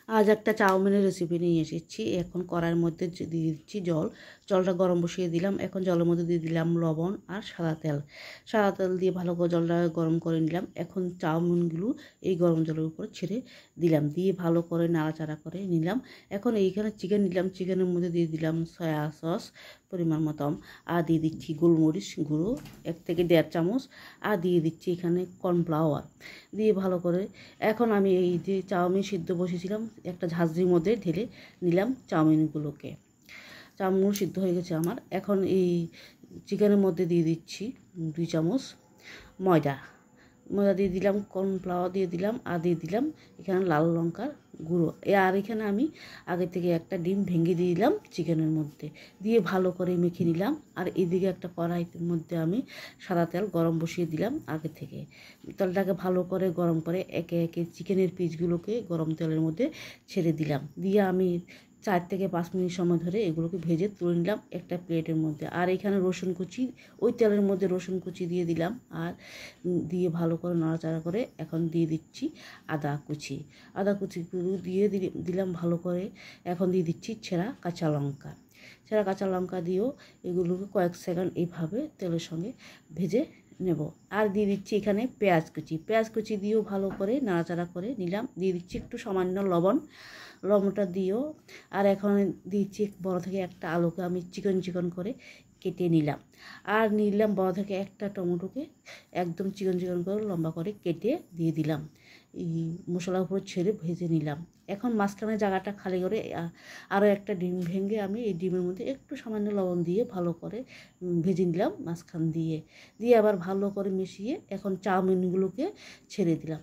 আজ একটা চাউমিনের রেসিপি নিয়ে এসেছি। এখন কড়াইয়ের মধ্যে দিয়ে দিচ্ছি জল। জলটা গরম বসিয়ে দিলাম। এখন জলের মধ্যে দিয়ে দিলাম লবণ আর সাদা তেল। সাদা তেল দিয়ে ভালো করে জলটা গরম করে নিলাম। এখন চাউমিনগুলো এই গরম জলের উপর ছেড়ে দিলাম, দিয়ে ভালো করে নাড়াচাড়া করে নিলাম। এখন এইখানে চিকেন নিলাম, চিকেনের মধ্যে দিয়ে দিলাম সয়া সস পরিমাণ মতন, আর দিয়ে দিচ্ছি গোলমরিচ গুঁড়ো 1 থেকে 1.5 চামচ, আর দিয়ে দিচ্ছি এখানে কর্নফ্লাওয়ার দিয়ে ভালো করে। এখন আমি এই যে চাউমিন সিদ্ধ বসেছিলাম একটা ঝাঁঝরির মধ্যে ঢেলে নিলাম চাউমিনগুলোকে। চাউমিন সিদ্ধ হয়ে গেছে আমার। এখন এই চিকেনের মধ্যে দিয়ে দিচ্ছি 2 চামচ ময়দা দিয়ে দিলাম, কর্নফ্লাওয়ার দিয়ে দিলাম, আর দিয়ে দিলাম এখানে লাল লঙ্কার গুঁড়ো। আর এখানে আমি আগে থেকে একটা ডিম ভেঙে দিয়ে দিলাম চিকেনের মধ্যে, দিয়ে ভালো করে মেখে নিলাম। আর এদিকে একটা কড়াইয়ের মধ্যে আমি সাদা তেল গরম বসিয়ে দিলাম আগে থেকে। তেলটাকে ভালো করে গরম করে একে একে চিকেনের পিসগুলোকে গরম তেলের মধ্যে ছেড়ে দিলাম, দিয়ে আমি 4 থেকে 5 মিনিট সময় ধরে এগুলোকে ভেজে তুলে নিলাম একটা প্লেটের মধ্যে। আর এখানে রসুন কুচি, ওই তেলের মধ্যে রসুন কুচি দিয়ে দিলাম, আর দিয়ে ভালো করে নাড়াচাড়া করে এখন দিয়ে দিচ্ছি আদা কুচিগুলো দিয়ে দিলাম ভালো করে। এখন দিয়ে দিচ্ছি ছেঁড়া কাঁচা লঙ্কা দিয়েও এগুলোকে কয়েক সেকেন্ড এইভাবে তেলের সঙ্গে ভেজে নেব। আর দিয়ে দিচ্ছি এখানে পেঁয়াজ কুচি দিয়েও ভালো করে নাড়াচাড়া করে নিলাম। দিয়ে দিচ্ছি একটু সামান্য লবণটা দিয়েও। আর এখন দিচ্ছি বড় থেকে একটা আলুকে আমি চিকন করে কেটে নিলাম। আর নিলাম বড় থেকে একটা টমেটোকে একদম চিকন করে লম্বা করে কেটে দিয়ে দিলাম। এই মশলার উপর ছেড়ে ভেজে নিলাম। এখন মাঝখানে জায়গাটা খালি করে আরও একটা ডিম ভেঙে আমি এই ডিমের মধ্যে একটু সামান্য লবণ দিয়ে ভালো করে ভেজে নিলাম মাঝখান দিয়ে আবার ভালো করে মিশিয়ে এখন চাউমিনগুলোকে ছেড়ে দিলাম।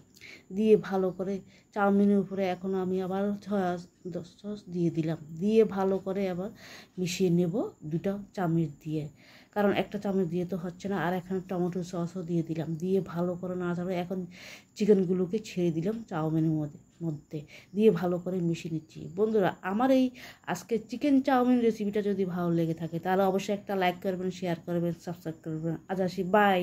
দিয়ে ভালো করে চাউমিনের উপরে এখন আমি আবার সস দিয়ে দিলাম, দিয়ে ভালো করে আবার মিশিয়ে নেব 2টা চামচ দিয়ে, কারণ একটা চামচ দিয়ে তো হচ্ছে না। আর এখানে টমেটো সসও দিয়ে দিলাম, দিয়ে ভালো করে নাড়াচাড়া এখন চিকেনগুলোকে ছেড়ে দিলাম চাউমিনের মধ্যে দিয়ে ভালো করে মিশিয়ে নিচ্ছি। বন্ধুরা, আমার এই আজকে চিকেন চাউমিন রেসিপিটা যদি ভালো লেগে থাকে তাহলে অবশ্যই একটা লাইক করবেন, শেয়ার করবেন, সাবস্ক্রাইব করবেন। আজ আসি, বাই।